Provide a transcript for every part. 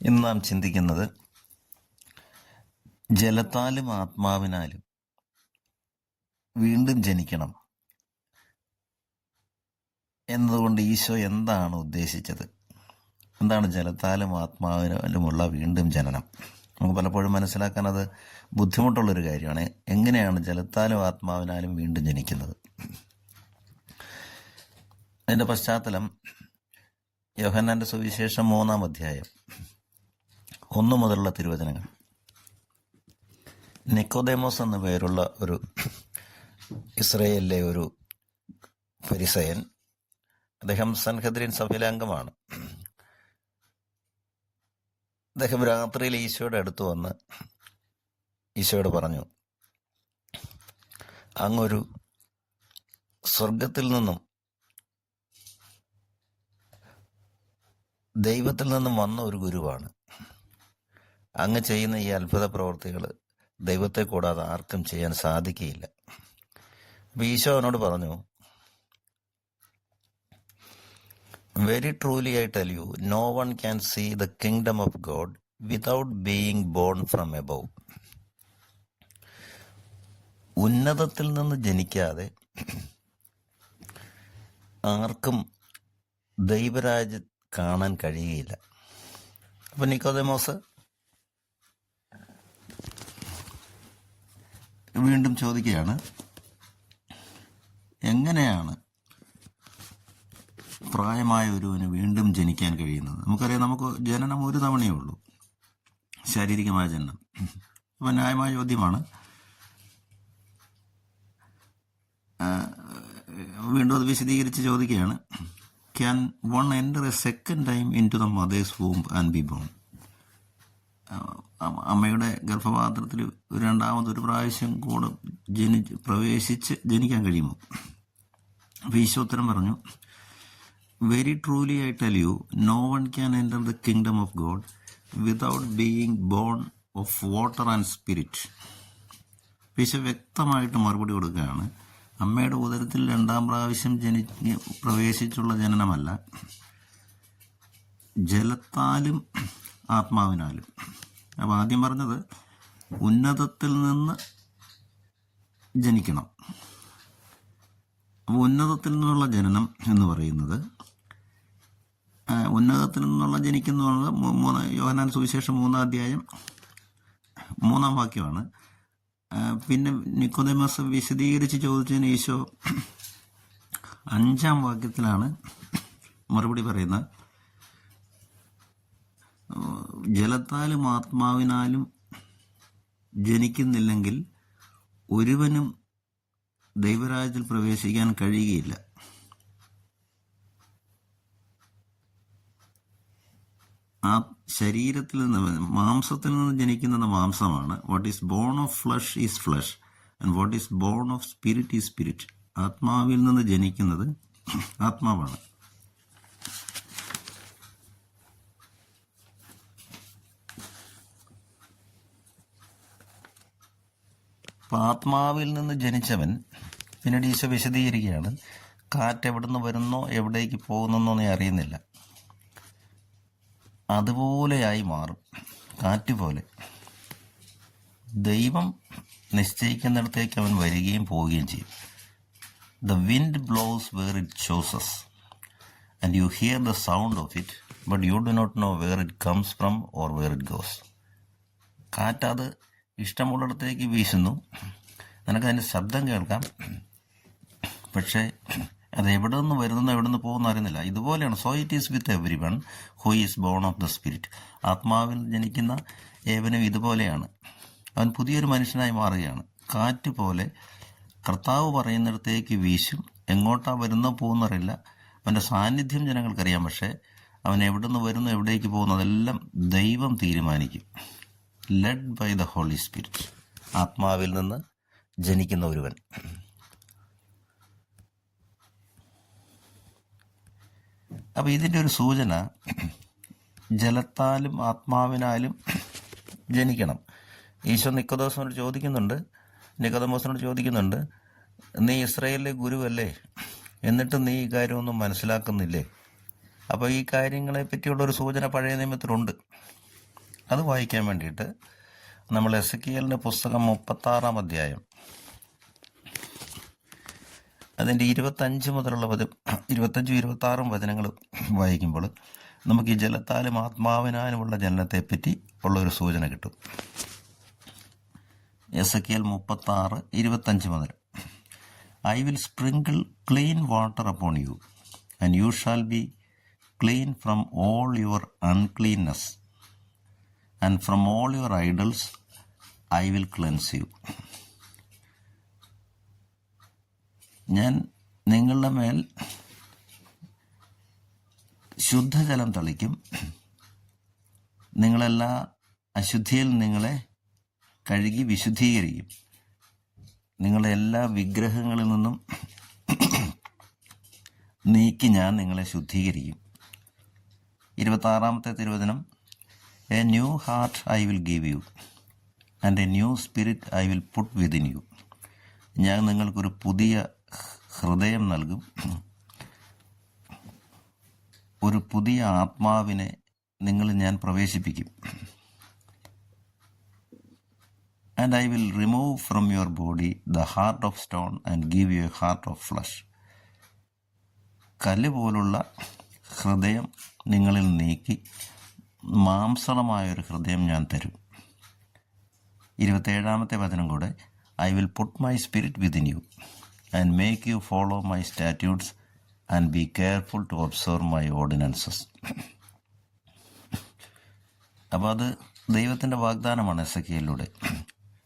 ഇന്ന് നാം ചിന്തിക്കുന്നത് ജലത്താലും ആത്മാവിനാലും വീണ്ടും ജനിക്കണം എന്നതുകൊണ്ട് ഈശോ എന്താണ് ഉദ്ദേശിച്ചത്? എന്താണ് ജലത്താലും ആത്മാവിനാലുമുള്ള വീണ്ടും ജനനം? നമുക്ക് പലപ്പോഴും മനസ്സിലാക്കാൻ അത് ബുദ്ധിമുട്ടുള്ളൊരു കാര്യമാണ്. എങ്ങനെയാണ് ജലത്താലും ആത്മാവിനാലും വീണ്ടും ജനിക്കുന്നത്? അതിൻ്റെ പശ്ചാത്തലം യോഹന്നാന്റെ സുവിശേഷം 3-ാം അധ്യായം 1 മുതലുള്ള തിരുവചനങ്ങൾ. നിക്കോദേമോസ് എന്ന പേരുള്ള ഒരു ഇസ്രയേലിലെ ഒരു ഫരിസയൻ, അദ്ദേഹം സൻഹദ്രീൻ സഭയിലെ അംഗമാണ്. അദ്ദേഹം രാത്രിയിൽ ഈശോയുടെ അടുത്ത് വന്ന് ഈശോയോട് പറഞ്ഞു, അങ്ങൊരു സ്വർഗത്തിൽ നിന്നും ദൈവത്തിൽ നിന്നും വന്ന ഒരു ഗുരുവാണ്. അങ്ങ് ചെയ്യുന്ന ഈ അത്ഭുത പ്രവർത്തികൾ ദൈവത്തെ കൂടാതെ ആർക്കും ചെയ്യാൻ സാധിക്കുകയില്ല. അപ്പോൾ ഈശോ അവനോട് പറഞ്ഞു, very truly I tell you, no one can see the kingdom of God without being born from above. ഉന്നതത്തിൽ നിന്ന് ജനിക്കാതെ ആർക്കും ദൈവരാജ്യം കാണാൻ കഴിയുകയില്ല. അപ്പം നിക്കോദേമോസ് വീണ്ടും ചോദിക്കുകയാണ്, എങ്ങനെയാണ് പ്രായമായ ഒരുവന് വീണ്ടും ജനിക്കാൻ കഴിയുന്നത്? നമുക്കറിയാം, നമുക്ക് ജനനം ഒരു തവണയേ ഉള്ളൂ, ശാരീരികമായ ജനനം. അപ്പം ന്യായമായ ചോദ്യമാണ്. വീണ്ടും അത് വിശദീകരിച്ച് ചോദിക്കുകയാണ്, can one enter a second time into the mother's womb and be born? അമ്മയുടെ ഗർഭപാത്രത്തിൽ രണ്ടാമതൊരു പ്രാവശ്യം കൂടെ പ്രവേശിച്ച് ജനിക്കാൻ കഴിയുമോ? അപ്പോൾ ഈശോ ഉത്തരം പറഞ്ഞു, very truly I tell you, no one can enter the kingdom of God without being born of water and spirit. Eesho വ്യക്തമായിട്ട് മറുപടി കൊടുക്കുകയാണ്, അമ്മയുടെ ഉദരത്തിൽ രണ്ടാം പ്രാവശ്യം പ്രവേശിച്ചുള്ള ജനനമല്ല, ജലത്താലും ആത്മാവിനാലും. അപ്പോൾ ആദ്യം പറഞ്ഞത് ഉന്നതത്തിൽ നിന്ന് ജനിക്കണം. അപ്പോൾ ഉന്നതത്തിൽ നിന്നുള്ള ജനനം എന്ന് പറയുന്നത്, ഉന്നതത്തിൽ നിന്നുള്ള ജനിക്കുന്നത് യോഹന്നാൻ സുവിശേഷം 3-ാം അധ്യായം 3-ാം വാക്യമാണ്. പിന്നെ നിക്കോദേമോസ് വിശദീകരിച്ച് ചോദിച്ചതിന് ഈശോ 5-ാം വാക്യത്തിലാണ് മറുപടി പറയുന്നത്. ജലത്താലും ആത്മാവിനാലും ജനിക്കുന്നില്ലെങ്കിൽ ഒരുവനും ദൈവരാജ്യത്തിൽ പ്രവേശിക്കാൻ കഴിയുകയില്ല. ആ ശരീരത്തിൽ നിന്ന്, മാംസത്തിൽ നിന്ന് ജനിക്കുന്നത് മാംസമാണ്. What is born of flesh is flesh and what is born of spirit is spirit. ആത്മാവിൽ നിന്ന് ജനിക്കുന്നത് ആത്മാവാണ്. അപ്പം ആത്മാവിൽ നിന്ന് ജനിച്ചവൻ, പിന്നീട് ഈശോ വിശദീകരിക്കുകയാണ്, കാറ്റ് എവിടുന്ന് വരുന്നോ എവിടേക്ക് പോകുന്നെന്നോ നീ അറിയുന്നില്ല, അതുപോലെയായി മാറും. കാറ്റ് പോലെ ദൈവം നിശ്ചയിക്കുന്നിടത്തേക്ക് അവൻ വരികയും പോവുകയും ചെയ്യും. The wind blows where it chooses and you hear the sound of it but you do not know where it comes from or where it goes. കാറ്റ് അത് ഇഷ്ടമുള്ളിടത്തേക്ക് വീശുന്നു, നിനക്കതിൻ്റെ ശബ്ദം കേൾക്കാം, പക്ഷേ അത് എവിടെ നിന്ന് വരുന്നു എവിടെ നിന്ന് പോകുന്നു അറിയുന്നില്ല. ഇതുപോലെയാണ് so it is with everyone who is born of the spirit. ആത്മാവിൽ ജനിക്കുന്ന ഏവനും ഇതുപോലെയാണ്, അവൻ പുതിയൊരു മനുഷ്യനായി മാറുകയാണ്. കാറ്റ് പോലെ കർത്താവ് പറയുന്നിടത്തേക്ക് വീശും, എങ്ങോട്ടാ വരുന്നോ പോകുന്നറിയില്ല, അവൻ്റെ സാന്നിധ്യം ജനങ്ങൾക്കറിയാം, പക്ഷേ അവൻ എവിടെ നിന്ന് വരുന്നു എവിടേക്ക് പോകുന്നു അതെല്ലാം ദൈവം തീരുമാനിക്കും. Led by the holy spirit. ആത്മാവിൽ നിന്ന് ജനിക്കുന്ന ഒരുവൻ. അപ്പോൾ ഇതിൻ്റെ ഒരു സൂചന ജലത്താലും ആത്മാവിനാലും ജനിക്കണം. ഈശോ നിക്കോദേമോസിനോട് ചോദിക്കുന്നുണ്ട്, നീ ഇസ്രായേലിലെ ഗുരുവല്ലേ, എന്നിട്ട് നീ ഈ കാര്യമൊന്നും മനസ്സിലാക്കുന്നില്ലേ? അപ്പോൾ ഈ കാര്യങ്ങളെ പറ്റിയുള്ളൊരു സൂചന പഴയ നിയമത്തിലുണ്ട്. അത് വായിക്കാൻ വേണ്ടിയിട്ട് നമ്മൾ എസെക്കിയേലിൻ്റെ പുസ്തകം 36-ാം അധ്യായം അതിൻ്റെ 25 മുതലുള്ള 25-26 വചനങ്ങൾ വായിക്കുമ്പോൾ നമുക്ക് ഈ ജലത്താലും ആത്മാവിനാലുമുള്ള ജനനത്തെപ്പറ്റി ഉള്ളൊരു സൂചന കിട്ടും. എസെക്കിയേൽ 36:25 മുതൽ I will sprinkle clean water upon you, and you shall be clean from all your uncleanness, and from all your idols I will cleanse you. ഞാൻ നിങ്ങളുടെ മേൽ ശുദ്ധജലം തളിക്കും, നിങ്ങളെല്ലാ അശുദ്ധിയിൽ നിങ്ങളെ കഴുകി വിശുദ്ധീകരിക്കും, നിങ്ങളെ എല്ലാ വിഗ്രഹങ്ങളിൽ നിന്നും നീക്കി ഞാൻ നിങ്ങളെ ശുദ്ധീകരിക്കും. 26-ാമത്തെ തിരുവചനം, A new heart I will give you and A new spirit I will puttu within you. ഞാൻ നിങ്ങൾക്കൊരു പുതിയ ഹൃദയം നൽകും, ഒരു പുതിയ ആത്മാവിനെ നിങ്ങളിൽ ഞാൻ പ്രവേശിപ്പിക്കും. And I will remove from your body the heart of stone and give you a heart of flesh. കല്ല് പോലുള്ള ഹൃദയം നിങ്ങളിൽ നീക്കി മാംസളമായൊരു ഹൃദയം ഞാൻ തരും. 27-ാമത്തെ വചനം കൂടെ, I will put my spirit within you and make you follow my statutes and be careful to observe my ordinances. അപ്പോൾ അത് ദൈവത്തിൻ്റെ വാഗ്ദാനമാണ് എസെക്കിയേലിലൂടെ.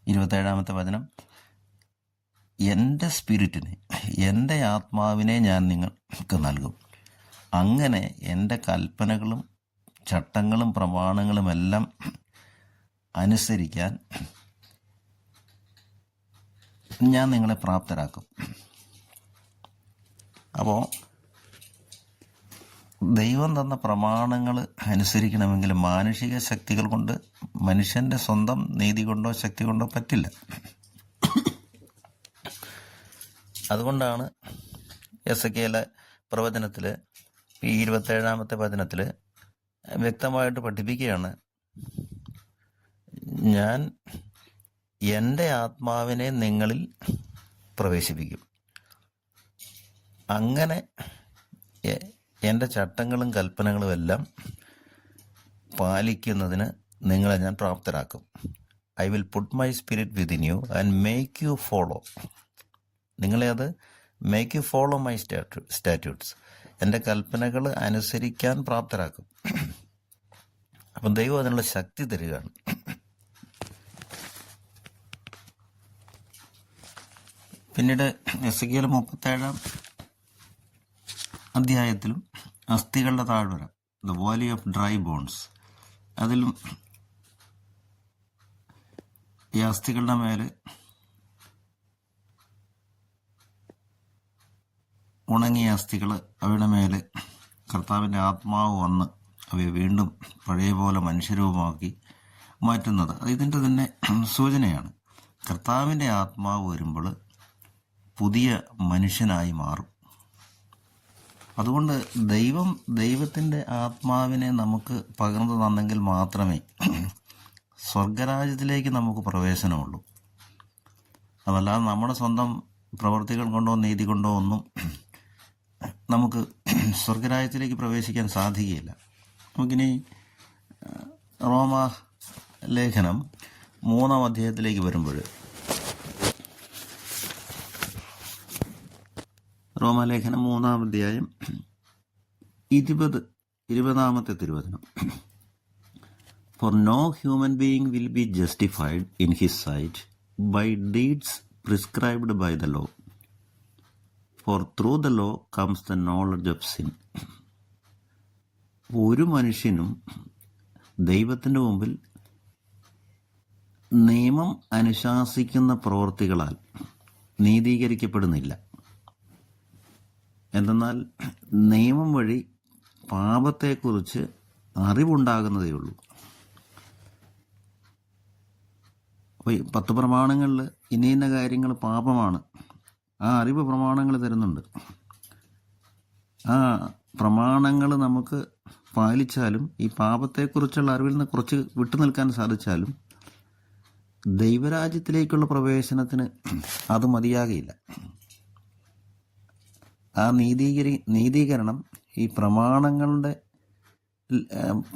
27-ാമത്തെ വചനം, എൻ്റെ സ്പിരിറ്റിനെ, എൻ്റെ ആത്മാവിനെ ഞാൻ നിങ്ങൾക്ക് നൽകും. അങ്ങനെ എൻ്റെ കൽപ്പനകളും ചട്ടങ്ങളും പ്രമാണങ്ങളും എല്ലാം അനുസരിക്കാൻ ഞാൻ നിങ്ങളെ പ്രാപ്തരാക്കും. അപ്പോൾ ദൈവം തന്ന പ്രമാണങ്ങൾ അനുസരിക്കണമെങ്കിൽ മാനുഷിക ശക്തികൾ കൊണ്ട്, മനുഷ്യൻ്റെ സ്വന്തം നീതി കൊണ്ടോ ശക്തി കൊണ്ടോ പറ്റില്ല. അതുകൊണ്ടാണ് എസെക്കിയേൽ പ്രവചനത്തിൽ ഈ 27-ാമത്തെ വചനത്തിൽ വ്യക്തമായിട്ട് പഠിപ്പിക്കുകയാണ്, ഞാൻ എൻ്റെ ആത്മാവിനെ നിങ്ങളിൽ പ്രവേശിപ്പിക്കും, അങ്ങനെ എൻ്റെ ചട്ടങ്ങളും കൽപ്പനകളും എല്ലാം പാലിക്കുന്നതിന് നിങ്ങളെ ഞാൻ പ്രാപ്തരാക്കും. I will put my spirit within you and make you follow. നിങ്ങളെ അത് make you follow my statutes, എൻ്റെ കൽപ്പനകൾ അനുസരിക്കാൻ പ്രാപ്തരാക്കും. അപ്പം ദൈവം അതിനുള്ള ശക്തി തരികയാണ്. പിന്നീട് എസെക്കിയേൽ 37-ാം അധ്യായത്തിലും അസ്ഥികളുടെ താഴ്വര, the valley of dry bones, അതിലും ഈ അസ്ഥികളുടെ മേൽ ഉണങ്ങിയ അസ്ഥികൾ, അവയുടെ മേൽ കർത്താവിൻ്റെ ആത്മാവ് വന്ന് അവയെ വീണ്ടും പഴയ പോലെ മനുഷ്യരൂപമാക്കി മാറ്റുന്നത് ഇതിൻ്റെ തന്നെ സൂചനയാണ്. കർത്താവിൻ്റെ ആത്മാവ് വരുമ്പോൾ പുതിയ മനുഷ്യനായി മാറും. അതുകൊണ്ട് ദൈവത്തിൻ്റെ ആത്മാവിനെ നമുക്ക് പകർന്നു തന്നെങ്കിൽ മാത്രമേ സ്വർഗരാജ്യത്തിലേക്ക് നമുക്ക് പ്രവേശനമുള്ളൂ. അതല്ലാതെ നമ്മുടെ സ്വന്തം പ്രവൃത്തികൾ കൊണ്ടോ നീതി കൊണ്ടോ ഒന്നും നമുക്ക് സ്വർഗരാജ്യത്തിലേക്ക് പ്രവേശിക്കാൻ സാധിക്കുകയില്ല. നമുക്കിനി റോമ ലേഖനം 3-ാം അധ്യായത്തിലേക്ക് വരുമ്പോൾ, റോമാലേഖനം 3-ാം അധ്യായം 20-ാമത്തെ തിരുവചനം, For no human being will be justified in his sight by deeds prescribed by the law, for through the law comes the knowledge of sin. ഒരു മനുഷ്യനും ദൈവത്തിൻ്റെ മുമ്പിൽ നിയമം അനുശാസിക്കുന്ന പ്രവൃത്തികളാൽ നീതീകരിക്കപ്പെടുന്നില്ല. എന്തെന്നാൽ നിയമം വഴി പാപത്തെക്കുറിച്ച് അറിവുണ്ടാകുന്നതേ ഉള്ളൂ. അപ്പോൾ 10 പ്രമാണങ്ങളിൽ ഇന്ന കാര്യങ്ങൾ പാപമാണ്, ആ അറിവ് പ്രമാണങ്ങൾ തരുന്നുണ്ട്. ആ പ്രമാണങ്ങൾ നമുക്ക് പാലിച്ചാലും, ഈ പാപത്തെക്കുറിച്ചുള്ള അറിവിൽ നിന്ന് കുറച്ച് വിട്ടുനിൽക്കാൻ സാധിച്ചാലും ദൈവരാജ്യത്തിലേക്കുള്ള പ്രവേശനത്തിന് അത് മതിയാകില്ല. ആ നീതീകരണം ഈ പ്രമാണങ്ങളുടെ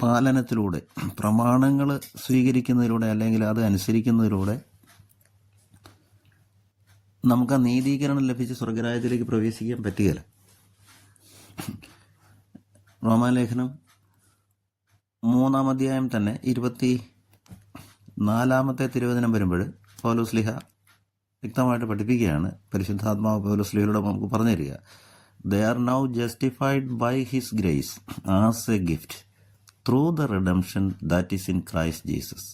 പാലനത്തിലൂടെ, പ്രമാണങ്ങൾ സ്വീകരിക്കുന്നതിലൂടെ അല്ലെങ്കിൽ അത് അനുസരിക്കുന്നതിലൂടെ നമുക്ക് ആ നീതീകരണം ലഭിച്ച് സ്വർഗരാജ്യത്തിലേക്ക് പ്രവേശിക്കാൻ പറ്റുകയില്ല. റോമാലേഖനം 3-ാം അധ്യായം തന്നെ 24-ാമത്തെ തിരുവചനം വരുമ്പോൾ പൗലോസ്ലീഹ വ്യക്തമായിട്ട് പഠിപ്പിക്കുകയാണ്. പരിശുദ്ധാത്മാവ് പൗലോസ്ലീഹയോട് നമുക്ക് പറഞ്ഞു തരിക, "They are now justified by His grace as a gift through the redemption that is in Christ Jesus."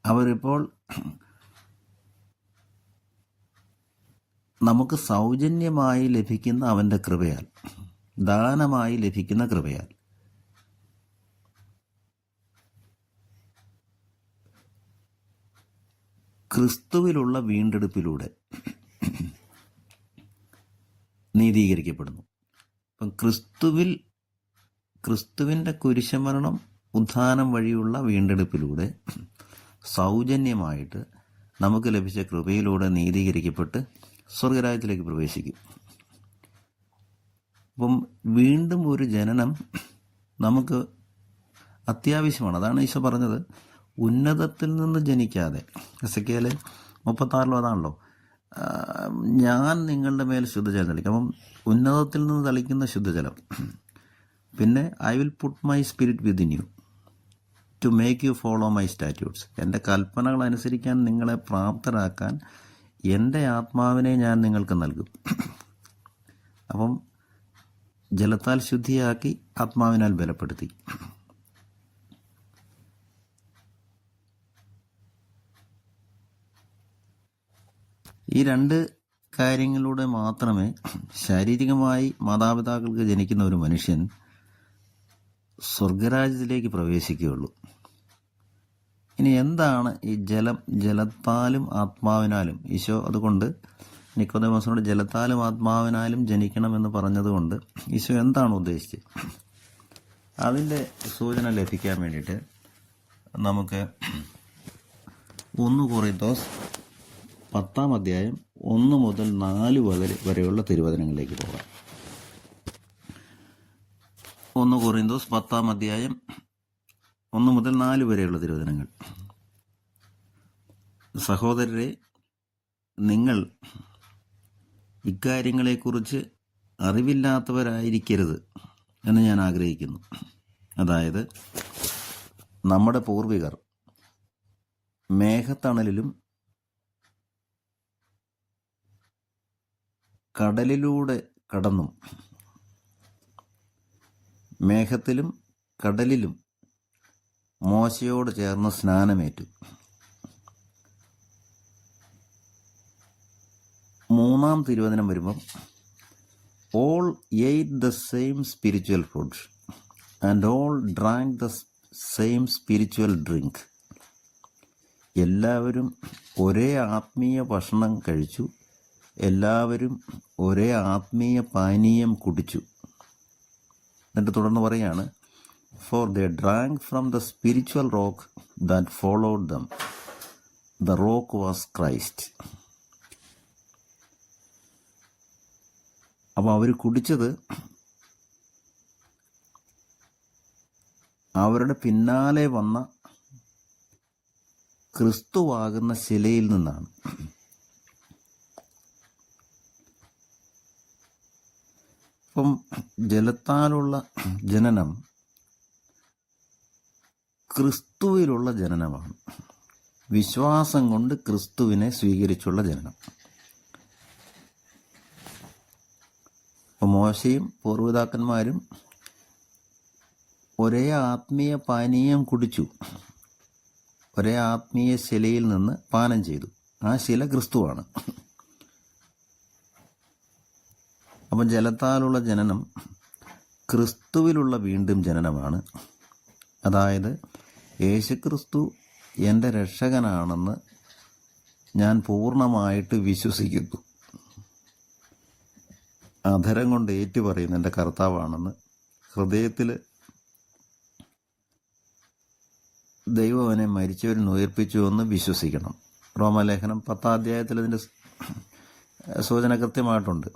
അവരിപ്പോൾ നമുക്ക് സൗജന്യമായി ലഭിക്കുന്ന അവൻ്റെ കൃപയാൽ, ദാനമായി ലഭിക്കുന്ന കൃപയാൽ ക്രിസ്തുവിലുള്ള വീണ്ടെടുപ്പിലൂടെ നീതീകരിക്കപ്പെടുന്നു. അപ്പം ക്രിസ്തുവിൻ്റെ കുരിശമരണം, ഉത്ഥാനം വഴിയുള്ള വീണ്ടെടുപ്പിലൂടെ സൗജന്യമായിട്ട് നമുക്ക് ലഭിച്ച കൃപയിലൂടെ നീതീകരിക്കപ്പെട്ട് സ്വർഗരാജ്യത്തിലേക്ക് പ്രവേശിക്കും. അപ്പം വീണ്ടും ഒരു ജനനം നമുക്ക് അത്യാവശ്യമാണ്. അതാണ് ഈശോ പറഞ്ഞത്, ഉന്നതത്തിൽ നിന്ന് ജനിക്കാതെ. എസെക്കിയേൽ 36 അതാണല്ലോ, ഞാൻ നിങ്ങളുടെ മേൽ ശുദ്ധജലം തളിക്കും. അപ്പം ഉന്നതത്തിൽ നിന്ന് തളിക്കുന്ന ശുദ്ധജലം. പിന്നെ "I will put my spirit within you to make you follow my statutes." എൻ്റെ കൽപ്പനകൾ അനുസരിക്കാൻ നിങ്ങളെ പ്രാപ്തരാക്കാൻ എൻ്റെ ആത്മാവിനെ ഞാൻ നിങ്ങൾക്ക് നൽകും. അപ്പം ജലത്താൽ ശുദ്ധിയാക്കി, ആത്മാവിനാൽ ബലപ്പെടുത്തി. ഈ രണ്ട് കാര്യങ്ങളിലൂടെ മാത്രമേ ശാരീരികമായി മാതാപിതാക്കൾക്ക് ജനിക്കുന്ന ഒരു മനുഷ്യൻ സ്വർഗരാജ്യത്തിലേക്ക് പ്രവേശിക്കുകയുള്ളൂ. ഇനി എന്താണ് ഈ ജലത്താലും ആത്മാവിനാലും? ഈശോ അതുകൊണ്ട് നിക്കോദെമോസിനോട് ജലത്താലും ആത്മാവിനാലും ജനിക്കണമെന്ന് പറഞ്ഞതുകൊണ്ട് ഈശോ എന്താണ് ഉദ്ദേശിച്ചത്? അതിൻ്റെ സൂചന ലഭിക്കാൻ വേണ്ടിയിട്ട് നമുക്ക് 1 കൊറിന്തോസ് 10-ാം അധ്യായം 1 മുതൽ 4 വരെയുള്ള തിരുവചനങ്ങളിലേക്ക് പോകാം. 1 കൊറിന്തോസ് 10-ാം അധ്യായം 1 മുതൽ 4 വരെയുള്ള തിരുവചനങ്ങൾ. "സഹോദരരെ, നിങ്ങൾ ഇക്കാര്യങ്ങളെക്കുറിച്ച് അറിവില്ലാത്തവരായിരിക്കരുത് എന്ന് ഞാൻ ആഗ്രഹിക്കുന്നു. അതായത്, നമ്മുടെ പൂർവികർ മേഘത്തണലിലും കടലിലൂടെ കടന്നും, മേഘത്തിലും കടലിലും മോശയോട് ചേർന്ന് സ്നാനമേറ്റു. 3-ാം തിരുവചനം വരുമ്പം "All ate the same spiritual food and all drank the same spiritual drink." എല്ലാവരും ഒരേ ആത്മീയ ഭക്ഷണം കഴിച്ചു, എല്ലാവരും ഒരേ ആത്മീയ പാനീയം കുടിച്ചു. എന്നിട്ട് തുടർന്ന് പറയാണ്, "For they drank from the spiritual rock that followed them. The rock was Christ." അപ്പോൾ അവർ കുടിച്ചത് അവരുടെ പിന്നാലെ വന്ന ക്രിസ്തുവാകുന്ന ശിലയിൽ നിന്നാണ്. അപ്പം ജലത്താലുള്ള ജനനം ക്രിസ്തുവിലുള്ള ജനനമാണ്. വിശ്വാസം കൊണ്ട് ക്രിസ്തുവിനെ സ്വീകരിച്ചുള്ള ജനനം. അപ്പം മോശയും പൂർവ്വപിതാക്കന്മാരും ഒരേ ആത്മീയ പാനീയം കുടിച്ചു, ഒരേ ആത്മീയ ശിലയിൽ നിന്ന് പാനം ചെയ്തു. ആ ശില ക്രിസ്തുവാണ്. അപ്പം ജലത്താലുള്ള ജനനം ക്രിസ്തുവിലുള്ള വീണ്ടും ജനനമാണ്. അതായത്, യേശുക്രിസ്തു എൻ്റെ രക്ഷകനാണെന്ന് ഞാൻ പൂർണ്ണമായിട്ട് വിശ്വസിക്കുന്നു. അധരം കൊണ്ട് ഏറ്റുപറയുന്ന എൻ്റെ കർത്താവാണെന്ന് ഹൃദയത്തിൽ ദൈവം അവനെ മരിച്ചവരിൽ നിന്ന് ഉയർപ്പിച്ചുവെന്ന് വിശ്വസിക്കണം. റോമാലേഖനം 10-ാം അധ്യായത്തിൽ അതിൻ്റെ സൂചന കൃത്യമായിട്ടുണ്ട്.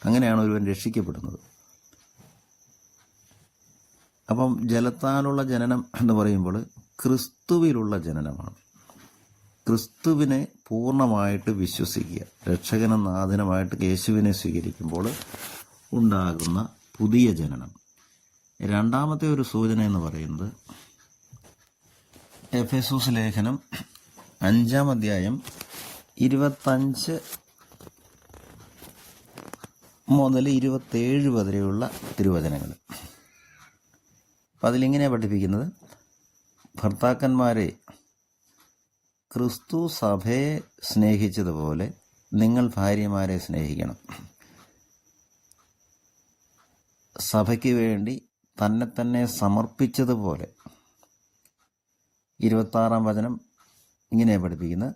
അങ്ങനെയാണ് ഒരുവൻ രക്ഷിക്കപ്പെടുന്നത്. അപ്പം ജലത്താലുള്ള ജനനം എന്ന് പറയുമ്പോൾ ക്രിസ്തുവിലുള്ള ജനനമാണ്. ക്രിസ്തുവിനെ പൂർണ്ണമായിട്ട് വിശ്വസിക്കുക, രക്ഷകനും നാഥനുമായിട്ട് യേശുവിനെ സ്വീകരിക്കുമ്പോൾ ഉണ്ടാകുന്ന പുതിയ ജനനം. രണ്ടാമത്തെ ഒരു സൂചന എന്ന് പറയുന്നത് എഫെസൂസ് ലേഖനം 5-ാം അധ്യായം 25 മുതൽ 27 വരെയുള്ള തിരുവചനങ്ങൾ. അപ്പം അതിലിങ്ങനെയാണ് പഠിപ്പിക്കുന്നത്: ഭർത്താക്കന്മാരെ, ക്രിസ്തു സഭയെ സ്നേഹിച്ചതുപോലെ നിങ്ങൾ ഭാര്യമാരെ സ്നേഹിക്കണം. സഭയ്ക്ക് വേണ്ടി തന്നെ സമർപ്പിച്ചതുപോലെ. 26-ാം വചനം ഇങ്ങനെയാണ് പഠിപ്പിക്കുന്നത്.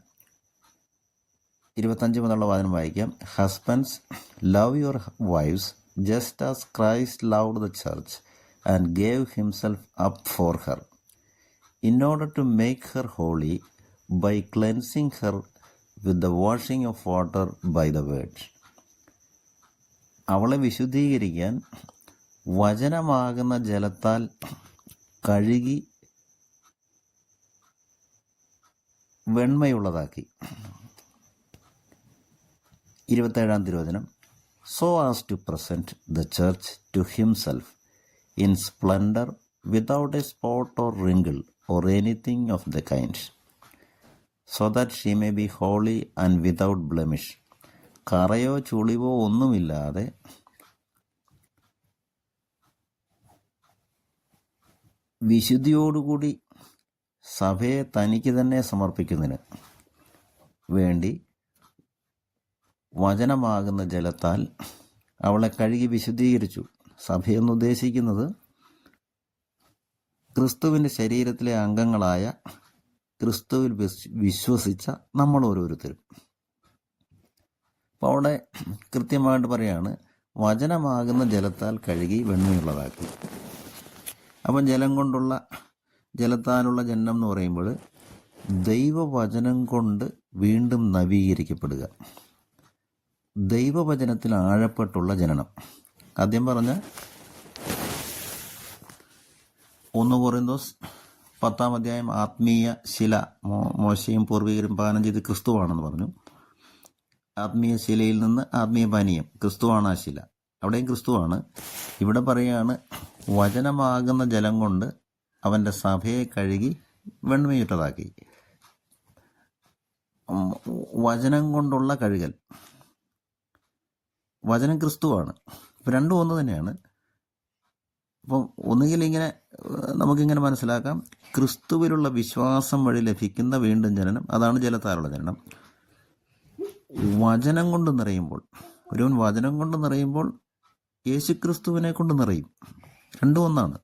25 മുതലുള്ള വചനം വായിക്കാം. Husbands, love your wives just as Christ loved the church and gave himself up for her, in order to make her holy by cleansing her with the washing of water by the word. അവളെ വിശുദ്ധീകരിക്കാൻ വചനമാകുന്ന ജലത്താൽ കഴുകി വെണ്മയുള്ളതാക്കി. 27-ാം തിരുവചനം. So as to present the church to himself in splendor, without a spot or wrinkle or anything of the kind, so that she may be holy and without blemish. കറയോ ചുളിവോ ഒന്നുമില്ലാതെ വിശുദ്ധിയോടുകൂടി സഭയെ തനിക്ക് തന്നെ സമർപ്പിക്കുന്നതിന് വേണ്ടി വചനമാകുന്ന ജലത്താൽ അവളെ കഴുകി വിശുദ്ധീകരിച്ചു. സഭയെന്നുദ്ദേശിക്കുന്നത് ക്രിസ്തുവിൻ്റെ ശരീരത്തിലെ അംഗങ്ങളായ ക്രിസ്തുവിൽ വിശ്വസിച്ച നമ്മൾ ഓരോരുത്തരും. അപ്പോൾ അവിടെ കൃത്യമായിട്ട് പറയാണ്, വചനമാകുന്ന ജലത്താൽ കഴുകി വെണ്മയുള്ളതാക്കി. അപ്പം ജലത്താലുള്ള ജനനം എന്ന് പറയുമ്പോൾ ദൈവവചനം കൊണ്ട് വീണ്ടും നവീകരിക്കപ്പെടുക, ദൈവവചനത്തിൽ ആഴപ്പെട്ടുള്ള ജനനം. ആദ്യം പറഞ്ഞ 1 കൊറിന്തോസ് 10-ാം അധ്യായം ആത്മീയ ശില, മോശയും പൂർവികരും പാനം ചെയ്ത് ക്രിസ്തുവാണെന്ന് പറഞ്ഞു. ആത്മീയ ശിലയിൽ നിന്ന് ആത്മീയ പാനീയം, ക്രിസ്തുവാണ് ആ ശില, അവിടെയും ക്രിസ്തുവാണ്. ഇവിടെ പറയുകയാണ്, വചനമാകുന്ന ജലം കൊണ്ട് അവൻ്റെ സഭയെ കഴുകി വെണ്മയുറ്റതാക്കി. വചനം കൊണ്ടുള്ള കഴുകൽ, വചനം ക്രിസ്തുവാണ്. ഇപ്പം രണ്ടും ഒന്ന് തന്നെയാണ്. അപ്പം ഒന്നുകിൽ ഇങ്ങനെ നമുക്കിങ്ങനെ മനസ്സിലാക്കാം, ക്രിസ്തുവിലുള്ള വിശ്വാസം വഴി ലഭിക്കുന്ന വീണ്ടും ജനനം, അതാണ് ജലത്താലുള്ള ജനനം. വചനം കൊണ്ട് നിറയുമ്പോൾ, ഒരുവൻ വചനം കൊണ്ട് നിറയുമ്പോൾ യേശുക്രിസ്തുവിനെ കൊണ്ട് നിറയും. രണ്ടും ഒന്നാണ്.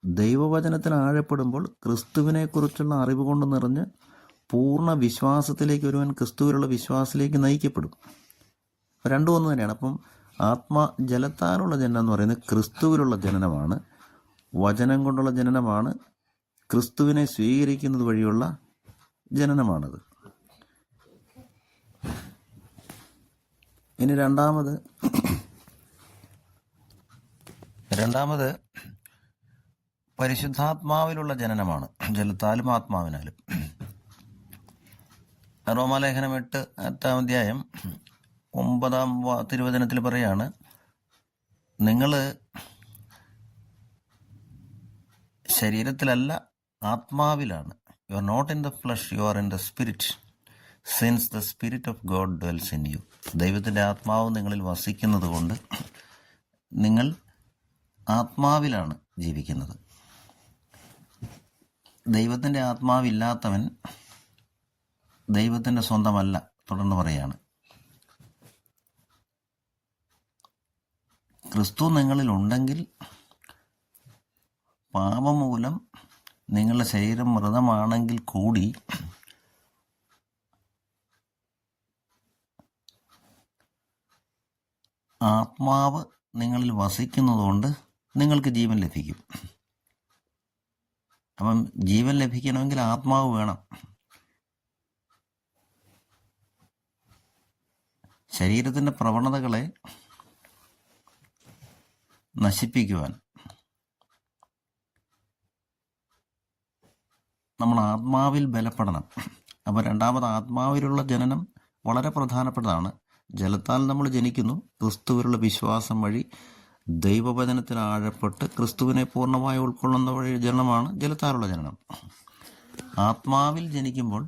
ദൈവവചനത്തിൽ ആഴപ്പെടുമ്പോൾ ക്രിസ്തുവിനെക്കുറിച്ചുള്ള അറിവ് കൊണ്ട് നിറഞ്ഞ് പൂർണ്ണ വിശ്വാസത്തിലേക്ക് ഒരുവൻ ക്രിസ്തുവിലുള്ള വിശ്വാസത്തിലേക്ക് നയിക്കപ്പെടും. രണ്ടും ഒന്ന് തന്നെയാണ്. അപ്പം ജലത്താലുള്ള ജനനം എന്ന് പറയുന്നത് ക്രിസ്തുവിലുള്ള ജനനമാണ്, വചനം കൊണ്ടുള്ള ജനനമാണ്, ക്രിസ്തുവിനെ സ്വീകരിക്കുന്നത് വഴിയുള്ള ജനനമാണത്. ഇനി രണ്ടാമത് പരിശുദ്ധാത്മാവിലുള്ള ജനനമാണ്, ജലത്താലും ആത്മാവിനാലും. റോമാലേഖനം 8-ാം അധ്യായം 9-ാം തിരുവചനത്തിൽ പറയാണ്, നിങ്ങൾ ശരീരത്തിലല്ല ആത്മാവിലാണ്. You are not in the flesh, you are in the spirit, since the spirit of God dwells in you. ദൈവത്തിൻ്റെ ആത്മാവ് നിങ്ങളിൽ വസിക്കുന്നത് കൊണ്ട് നിങ്ങൾ ആത്മാവിലാണ് ജീവിക്കുന്നത്. ദൈവത്തിൻ്റെ ആത്മാവില്ലാത്തവൻ ദൈവത്തിൻ്റെ സ്വന്തമല്ല. തുടർന്ന് പറയാണ്, ക്രിസ്തു നിങ്ങളിൽ ഉണ്ടെങ്കിൽ പാപം മൂലം നിങ്ങളുടെ ശരീരം മൃതമാണെങ്കിൽ കൂടി ആത്മാവ് നിങ്ങളിൽ വസിക്കുന്നതുകൊണ്ട് നിങ്ങൾക്ക് ജീവൻ ലഭിക്കും. അപ്പം ജീവൻ ലഭിക്കണമെങ്കിൽ ആത്മാവ് വേണം. ശരീരത്തിൻ്റെ പ്രവണതകളെ നശിപ്പിക്കുവാൻ നമ്മൾ ആത്മാവിൽ ബലപ്പെടണം. അപ്പോൾ രണ്ടാമത് ആത്മാവിലുള്ള ജനനം വളരെ പ്രധാനപ്പെട്ടതാണ്. ജലത്താൽ നമ്മൾ ജനിക്കുന്നു. ക്രിസ്തുവിലുള്ള വിശ്വാസം വഴി ദൈവവചനത്തിൽ ആഴപ്പെട്ട് ക്രിസ്തുവിനെ പൂർണ്ണമായി ഉൾക്കൊള്ളുന്ന വഴി ജനനമാണ് ജലത്താലുള്ള ജനനം. ആത്മാവിൽ ജനിക്കുമ്പോൾ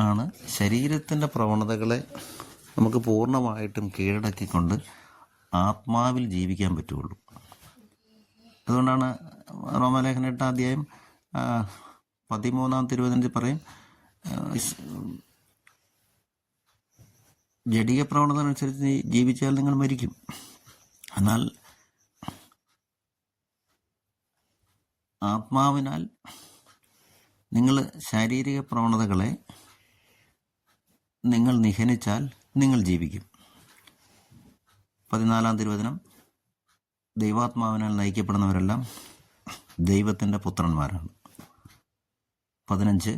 ആണ് ശരീരത്തിൻ്റെ പ്രവണതകളെ നമുക്ക് പൂർണ്ണമായിട്ടും കീഴടക്കിക്കൊണ്ട് ആത്മാവിൽ ജീവിക്കാൻ പറ്റുള്ളൂ. അതുകൊണ്ടാണ് റോമാലേഖനം 8-ാം അധ്യായം 13-ാം പറയും, ജഡിക പ്രവണത അനുസരിച്ച് ജീവിച്ചാൽ നിങ്ങൾ മരിക്കും. എന്നാൽ ആത്മാവിനാൽ നിങ്ങൾ ശാരീരിക പ്രവണതകളെ നിങ്ങൾ നിഹനിച്ചാൽ നിങ്ങൾ ജീവിക്കും. 14-ാം ദൈവാത്മാവിനാൽ നയിക്കപ്പെടുന്നവരെല്ലാം ദൈവത്തിൻ്റെ പുത്രന്മാരാണ്. 15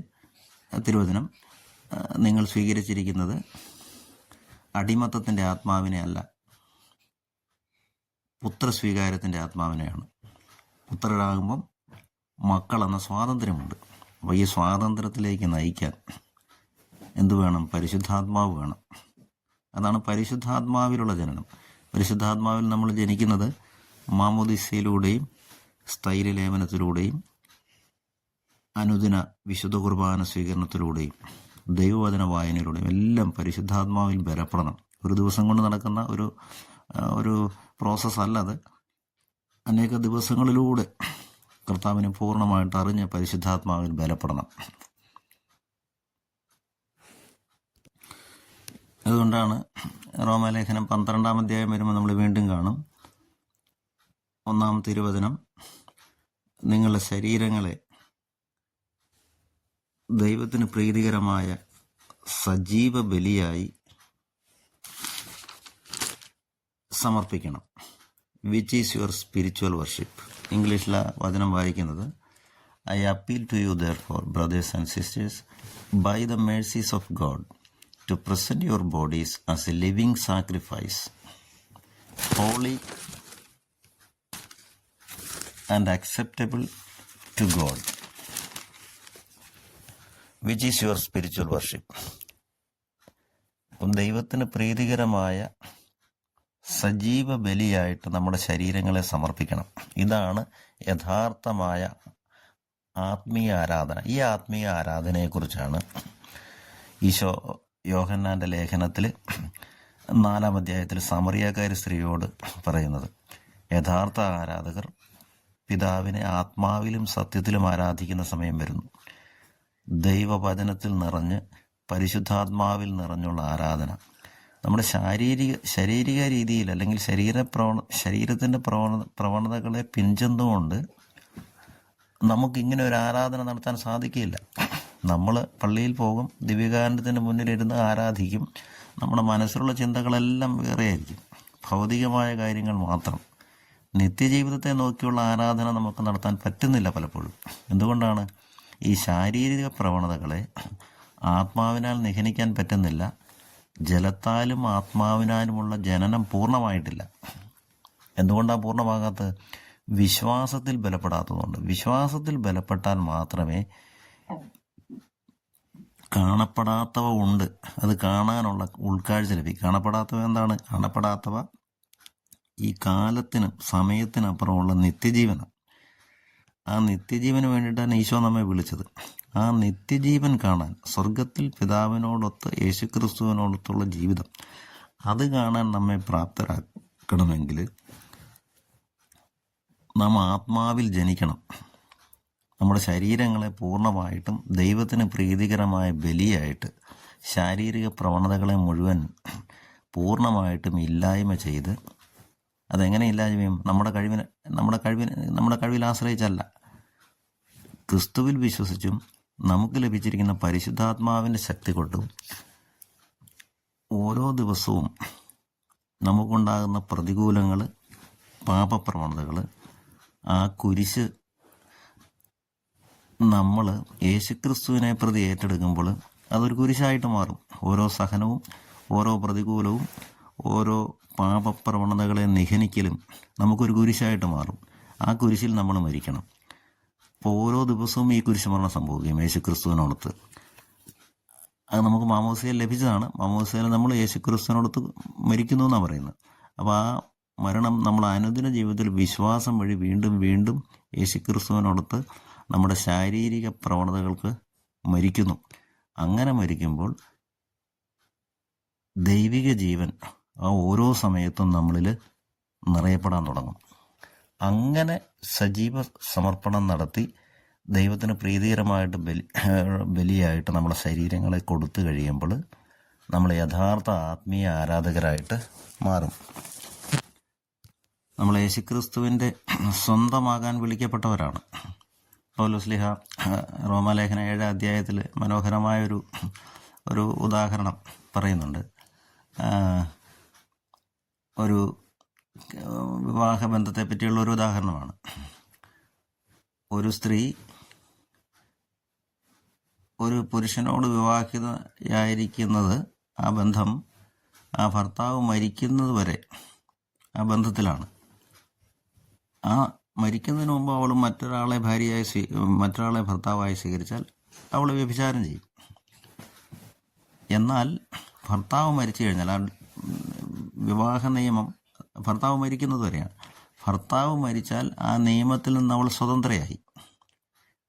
നിങ്ങൾ സ്വീകരിച്ചിരിക്കുന്നത് അടിമത്തത്തിൻ്റെ ആത്മാവിനെ അല്ല, പുത്രസ്വീകാരത്തിൻ്റെ ആത്മാവിനെയാണ്. പുത്രരാകുമ്പം മക്കളെന്ന സ്വാതന്ത്ര്യമുണ്ട്. അപ്പോൾ ഈ സ്വാതന്ത്ര്യത്തിലേക്ക് നയിക്കാൻ എന്തു വേണം? പരിശുദ്ധാത്മാവ് വേണം. അതാണ് പരിശുദ്ധാത്മാവിലുള്ള ജനനം. പരിശുദ്ധാത്മാവിൽ നമ്മൾ ജനിക്കുന്നത് മാമോദിസയിലൂടെയും സ്ഥൈര്യലേപനത്തിലൂടെയും അനുദിന വിശുദ്ധ കുർബാന സ്വീകരണത്തിലൂടെയും ദൈവവചന വായനയിലൂടെയും എല്ലാം പരിശുദ്ധാത്മാവിൽ ബലപ്പെടണം. ഒരു ദിവസം കൊണ്ട് നടക്കുന്ന ഒരു പ്രോസസ്സ് അല്ലത്. അനേക ദിവസങ്ങളിലൂടെ കർത്താവിനെ പൂർണ്ണമായിട്ട് അറിഞ്ഞ് പരിശുദ്ധാത്മാവിൽ ബലപ്പെടണം. അതുകൊണ്ടാണ് റോമാലേഖനം 12-ാം അധ്യായം വരുമ്പോൾ നമ്മൾ വീണ്ടും കാണും 1-ാമത്തെ തിരുവചനം, നിങ്ങളുടെ ശരീരങ്ങളെ ദൈവത്തിന് പ്രീതികരമായ സജീവ ബലിയായി സമർപ്പിക്കണം. Which is your spiritual worship. ഇംഗ്ലീഷിലെ വചനം വായിക്കുന്നത്, I appeal to you therefore brothers and sisters by the mercies of God to present your bodies as a living sacrifice, holy and acceptable to God, which is your spiritual worship. ദൈവത്തിന് പ്രീതികരമായ സജീവ ബലിയായിട്ട് നമ്മുടെ ശരീരങ്ങളെ സമർപ്പിക്കണം. ഇതാണ് യഥാർത്ഥമായ ആത്മീയ ആരാധന. ഈ ആത്മീയ ആരാധനയെക്കുറിച്ചാണ് ഈശോ യോഹന്നാൻ്റെ ലേഖനത്തിൽ 4-ാം അധ്യായത്തിൽ സമറിയക്കാരി സ്ത്രീയോട് പറയുന്നത്. യഥാർത്ഥ ആരാധകർ പിതാവിനെ ആത്മാവിലും സത്യത്തിലും ആരാധിക്കുന്ന സമയം വരുന്നു. ദൈവവചനത്തിൽ നിറഞ്ഞ് പരിശുദ്ധാത്മാവിൽ നിറഞ്ഞുള്ള ആരാധന നമ്മുടെ ശാരീരിക രീതിയിൽ അല്ലെങ്കിൽ ശരീരത്തിൻ്റെ പ്രവണതകളെ പിൻചെന്നുകൊണ്ട് നമുക്കിങ്ങനെ ഒരു ആരാധന നടത്താൻ സാധിക്കില്ല. നമ്മൾ പള്ളിയിൽ പോകും, ദിവ്യകാരുണ്യത്തിന് മുന്നിലിരുന്ന് ആരാധിക്കും. നമ്മുടെ മനസ്സിലുള്ള ചിന്തകളെല്ലാം വേറെയായിരിക്കും, ഭൗതികമായ കാര്യങ്ങൾ മാത്രം. നിത്യജീവിതത്തെ നോക്കിയുള്ള ആരാധന നമുക്ക് നടത്താൻ പറ്റുന്നില്ല പലപ്പോഴും. എന്തുകൊണ്ടാണ്? ഈ ശാരീരിക പ്രവണതകളെ ആത്മാവിനാൽ നിഹനിക്കാൻ പറ്റുന്നില്ല. ജലത്താലും ആത്മാവിനാലുമുള്ള ജനനം പൂർണ്ണമായിട്ടില്ല. എന്തുകൊണ്ടാണ് പൂർണ്ണമാകാത്തത്? വിശ്വാസത്തിൽ ബലപ്പെടാത്തതുകൊണ്ട്. വിശ്വാസത്തിൽ ബലപ്പെട്ടാൽ മാത്രമേ കാണപ്പെടാത്തവ ഉണ്ട്, അത് കാണാനുള്ള ഉൾക്കാഴ്ച ലഭിക്കും. കാണപ്പെടാത്തവ എന്താണ്? കാണപ്പെടാത്തവ ഈ കാലത്തിനും സമയത്തിനപ്പുറമുള്ള നിത്യജീവനാണ്. ആ നിത്യജീവന് വേണ്ടിയിട്ടാണ് ഈശോ നമ്മെ വിളിച്ചത്. ആ നിത്യജീവൻ കാണാൻ, സ്വർഗത്തിൽ പിതാവിനോടൊത്ത് യേശുക്രിസ്തുവിനോടൊത്തുള്ള ജീവിതം, അത് കാണാൻ നമ്മെ പ്രാപ്തരാക്കണമെങ്കിൽ നാം ആത്മാവിൽ ജനിക്കണം. നമ്മുടെ ശരീരങ്ങളെ പൂർണ്ണമായിട്ടും ദൈവത്തിന് പ്രീതികരമായ ബലിയായിട്ട് ശാരീരിക പ്രവണതകളെ മുഴുവൻ പൂർണ്ണമായിട്ടും ഇല്ലായ്മ ചെയ്ത്, അതെങ്ങനെ ഇല്ലായ്മ ചെയ്യും? നമ്മുടെ കഴിവിൽ ആശ്രയിച്ചല്ല, ക്രിസ്തുവിൽ വിശ്വസിച്ചും നമുക്ക് ലഭിച്ചിരിക്കുന്ന പരിശുദ്ധാത്മാവിൻ്റെ ശക്തി കൊണ്ടും ഓരോ ദിവസവും നമുക്കുണ്ടാകുന്ന പ്രതികൂലങ്ങൾ, പാപപ്രവണതകൾ, ആ കുരിശ് നമ്മൾ യേശുക്രിസ്തുവിനെ പ്രതി ഏറ്റെടുക്കുമ്പോൾ അതൊരു കുരിശായിട്ട് മാറും. ഓരോ സഹനവും, ഓരോ പ്രതികൂലവും, ഓരോ പാപപ്രവണതകളെ നിഹനിക്കലും നമുക്കൊരു കുരിശായിട്ട് മാറും. ആ കുരിശിൽ നമ്മൾ മരിക്കണം. അപ്പോൾ ഓരോ ദിവസവും ഈ കുരിശുമരണം സംഭവിക്കും യേശുക്രിസ്തുവിനോടത്ത്. അത് നമുക്ക് മാമോദിസയിൽ ലഭിച്ചതാണ്. മാമോദിസയിൽ നമ്മൾ യേശുക്രിസ്തുവിനോടത്ത് മരിക്കുന്നു എന്നാണ് പറയുന്നത്. അപ്പോൾ ആ മരണം നമ്മൾ അനുദിന ജീവിതത്തിൽ വിശ്വാസം വഴി വീണ്ടും വീണ്ടും യേശുക്രിസ്തുവിനോടത്ത് നമ്മുടെ ശാരീരിക പ്രവണതകൾക്ക് മരിക്കുന്നു. അങ്ങനെ മരിക്കുമ്പോൾ ദൈവിക ജീവൻ ആ ഓരോ സമയത്തും നമ്മളിൽ നിറയപ്പെടാൻ തുടങ്ങും. അങ്ങനെ സജീവ സമർപ്പണം നടത്തി ദൈവത്തിന് പ്രീതികരമായിട്ട് ബലിയായിട്ട് നമ്മുടെ ശരീരങ്ങളെ കൊടുത്തു കഴിയുമ്പോൾ നമ്മൾ യഥാർത്ഥ ആത്മീയ ആരാധകരായിട്ട് മാറും. നമ്മൾ യേശുക്രിസ്തുവിൻ്റെ സ്വന്തമാകാൻ വിളിക്കപ്പെട്ടവരാണ്. പൗലോസ്ലീഹ റോമാലേഖന 7 അധ്യായത്തിൽ മനോഹരമായൊരു ഉദാഹരണം പറയുന്നുണ്ട്. ഒരു വിവാഹബന്ധത്തെ പറ്റിയുള്ള ഒരു ഉദാഹരണമാണ്. ഒരു സ്ത്രീ ഒരു പുരുഷനോട് വിവാഹിതയായിരിക്കുന്നത്, ആ ബന്ധം ആ ഭർത്താവ് മരിക്കുന്നത് വരെ ആ ബന്ധത്തിലാണ്. ആ മരിക്കുന്നതിന് മുമ്പ് അവൾ മറ്റൊരാളെ ഭർത്താവായി സ്വീകരിച്ചാൽ അവൾ വ്യഭിചാരം ചെയ്യും. എന്നാൽ ഭർത്താവ് മരിച്ചു കഴിഞ്ഞാൽ, ആ വിവാഹ നിയമം ഭർത്താവ് മരിക്കുന്നത് വരെയാണ്. ഭർത്താവ് മരിച്ചാൽ ആ നിയമത്തിൽ നിന്ന് അവൾ സ്വതന്ത്രയായി.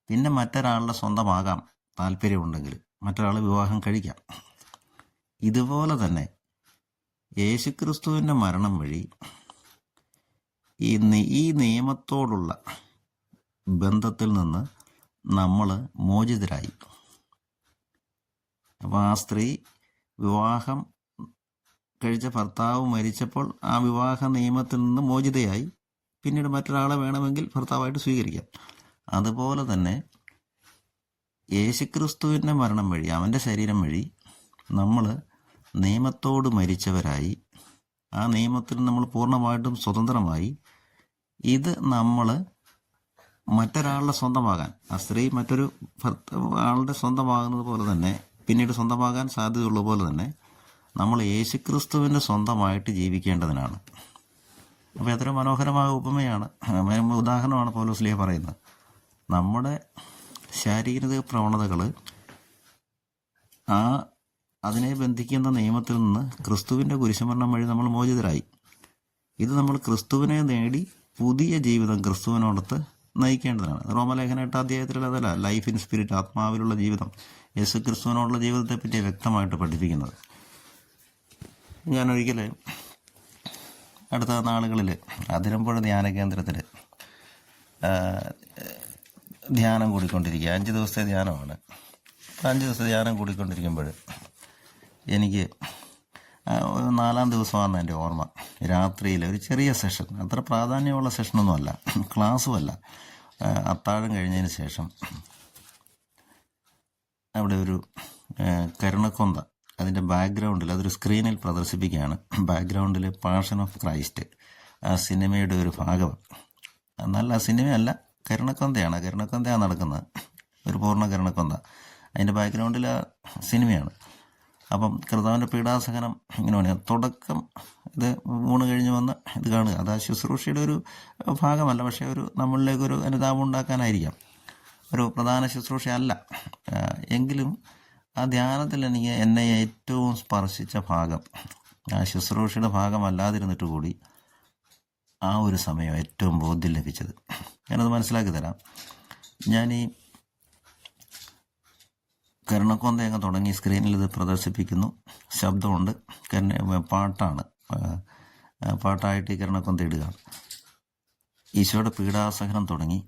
പിന്നെ മറ്റൊരാളുടെ സ്വന്തമാകാം താല്പര്യമുണ്ടെങ്കിൽ, മറ്റൊരാളെ വിവാഹം കഴിക്കാം. ഇതുപോലെ തന്നെ യേശുക്രിസ്തുവിൻ്റെ മരണം വഴി ഈ നിയമത്തോടുള്ള ബന്ധത്തിൽ നിന്ന് നമ്മൾ മോചിതരായി. അപ്പോൾ ആ സ്ത്രീ വിവാഹം കഴിച്ച ഭർത്താവ് മരിച്ചപ്പോൾ ആ വിവാഹ നിയമത്തിൽ നിന്ന് മോചിതയായി. പിന്നീട് മറ്റൊരാളെ വേണമെങ്കിൽ ഭർത്താവായിട്ട് സ്വീകരിക്കാം. അതുപോലെ തന്നെ യേശുക്രിസ്തുവിൻ്റെ മരണം വഴി, അവൻ്റെ ശരീരം വഴി നമ്മൾ നിയമത്തോട് മരിച്ചവരായി. ആ നിയമത്തിൽ നമ്മൾ പൂർണ്ണമായിട്ടും സ്വതന്ത്രമായി. ഇത് നമ്മൾ മറ്റൊരാളുടെ സ്വന്തമാകാൻ, ആ സ്ത്രീ മറ്റൊരു ആളുടെ സ്വന്തമാകുന്നത് പോലെ തന്നെ, പിന്നീട് സ്വന്തമാകാൻ സാധ്യതയുള്ള പോലെ തന്നെ നമ്മൾ യേശുക്രിസ്തുവിൻ്റെ സ്വന്തമായിട്ട് ജീവിക്കേണ്ടതിനാണ്. അപ്പോൾ എത്ര മനോഹരമായ ഉദാഹരണമാണ് പൗലോസ്ലീഹ പറയുന്നത്. നമ്മുടെ ശാരീരിക പ്രവണതകൾ അതിനെ ബന്ധിക്കുന്ന നിയമത്തിൽ നിന്ന് ക്രിസ്തുവിൻ്റെ കുരിശുമരണം വഴി നമ്മൾ മോചിതരായി. ഇത് നമ്മൾ ക്രിസ്തുവിനെ നേടി പുതിയ ജീവിതം ക്രിസ്തുവിനോടത്ത് നയിക്കേണ്ടതാണ്. റോമലേഖന 8 അധ്യായത്തിൽ അതല്ല, ലൈഫ് ഇൻ സ്പിരിറ്റ്, ആത്മാവിലുള്ള ജീവിതം, യേശു ക്രിസ്തുവിനോടുള്ള ജീവിതത്തെപ്പറ്റി വ്യക്തമായിട്ട് പഠിപ്പിക്കുന്നത്. ഞാനൊരിക്കൽ അടുത്ത നാളുകളിൽ അതിരമ്പുഴ ധ്യാന കേന്ദ്രത്തിൽ ധ്യാനം കൂടിക്കൊണ്ടിരിക്കുക. 5 ദിവസത്തെ ധ്യാനമാണ്. 5 ദിവസത്തെ ധ്യാനം കൂടിക്കൊണ്ടിരിക്കുമ്പോൾ എനിക്ക് 4-ാം ദിവസമാണെന്ന് എൻ്റെ ഓർമ്മ, രാത്രിയിൽ ഒരു ചെറിയ സെഷൻ, അത്ര പ്രാധാന്യമുള്ള സെഷനൊന്നുമല്ല, ക്ലാസ്സുമല്ല. അത്താഴം കഴിഞ്ഞതിന് ശേഷം അവിടെ ഒരു കരുണക്കൊന്ത, അതിൻ്റെ ബാക്ക്ഗ്രൗണ്ടിൽ, അതൊരു സ്ക്രീനിൽ പ്രദർശിപ്പിക്കുകയാണ്. ബാക്ക്ഗ്രൗണ്ടിൽ പാഷൻ ഓഫ് ക്രൈസ്റ്റ്, ആ സിനിമയുടെ ഒരു ഭാഗം. നല്ല സിനിമയല്ല, കരുണക്കൊന്തയാണ് നടക്കുന്നത്, ഒരു പൂർണ്ണ കരുണക്കൊന്ത. അതിൻ്റെ ബാക്ക്ഗ്രൗണ്ടിൽ ആ സിനിമയാണ്. അപ്പം കർത്താവിൻ്റെ പീഡാസഹനം ഇങ്ങനെ പറയുക. തുടക്കം ഇത് ഊണ് കഴിഞ്ഞ് വന്ന് ഇത് കാണുക, അത് ആ ശുശ്രൂഷയുടെ ഒരു ഭാഗമല്ല, പക്ഷേ നമ്മളിലേക്കൊരു അനുതാപം ഉണ്ടാക്കാനായിരിക്കാം. ഒരു പ്രധാന ശുശ്രൂഷയല്ല. എങ്കിലും ആ ധ്യാനത്തിൽ എന്നെ ഏറ്റവും സ്പർശിച്ച ഭാഗം, ആ ശുശ്രൂഷയുടെ ഭാഗമല്ലാതിരുന്നിട്ട് കൂടി ആ ഒരു സമയം ഏറ്റവും ബോധ്യം ലഭിച്ചത്. ഞാനത് മനസ്സിലാക്കി തരാം. ഞാൻ ഈ കരുണക്കൊന്തയങ്ങ് തുടങ്ങി സ്ക്രീനിൽ ഇത് പ്രദർശിപ്പിക്കുന്നു, ശബ്ദമുണ്ട്, പാട്ടായിട്ട് ഈ കരുണക്കൊന്ത ഇടുക. ഈശോയുടെ പീഡാസഹനം തുടങ്ങി.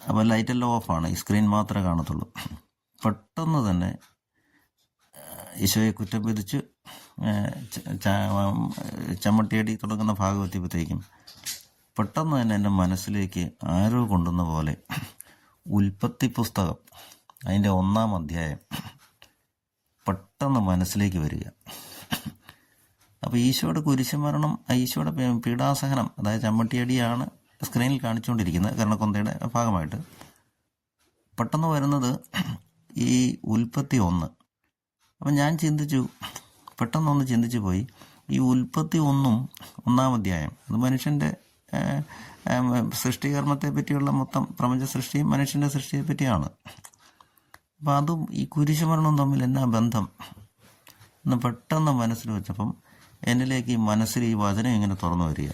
അപ്പോൾ ലൈറ്റെല്ലാം ഓഫാണ്, ഈ സ്ക്രീൻ മാത്രമേ കാണത്തുള്ളൂ. പെട്ടെന്ന് തന്നെ ഈശോയെ കുറ്റം വിധിച്ച് ചമ്മട്ടിയടി തുടങ്ങുന്ന ഭാഗമെത്തിയപ്പോഴത്തേക്കും പെട്ടെന്ന് തന്നെ എൻ്റെ മനസ്സിലേക്ക് ആരോ കൊണ്ടുവന്ന പോലെ ഉൽപ്പത്തി പുസ്തകം അതിൻ്റെ 1-ാം അധ്യായം പെട്ടെന്ന് മനസ്സിലേക്ക് വരിക. അപ്പോൾ ഈശോയുടെ കുരിശുമരണം, ഈശോയുടെ പീഡാസഹനം, അതായത് ചമ്മട്ടിയടിയാണ് സ്ക്രീനിൽ കാണിച്ചുകൊണ്ടിരിക്കുന്നത് കർണക്കൊന്തയുടെ ഭാഗമായിട്ട്. പെട്ടെന്ന് വരുന്നത് ഈ ഉൽപ്പത്തി 1. അപ്പം ഞാൻ പെട്ടെന്നൊന്ന് ചിന്തിച്ചു പോയി. ഈ ഉൽപ്പത്തി 1 അധ്യായം അത് മനുഷ്യൻ്റെ സൃഷ്ടികർമ്മത്തെ പറ്റിയുള്ള മൊത്തം പ്രപഞ്ച സൃഷ്ടിയും മനുഷ്യൻ്റെ സൃഷ്ടിയെ പറ്റിയാണ്. അപ്പം അതും ഈ കുരിശുമരണവും തമ്മിൽ എന്നാ ബന്ധം എന്ന് പെട്ടെന്ന് മനസ്സിൽ വെച്ചപ്പം എന്നിലേക്ക് ഈ മനസ്സിൽ ഈ വചനം ഇങ്ങനെ തുറന്നു വരിക.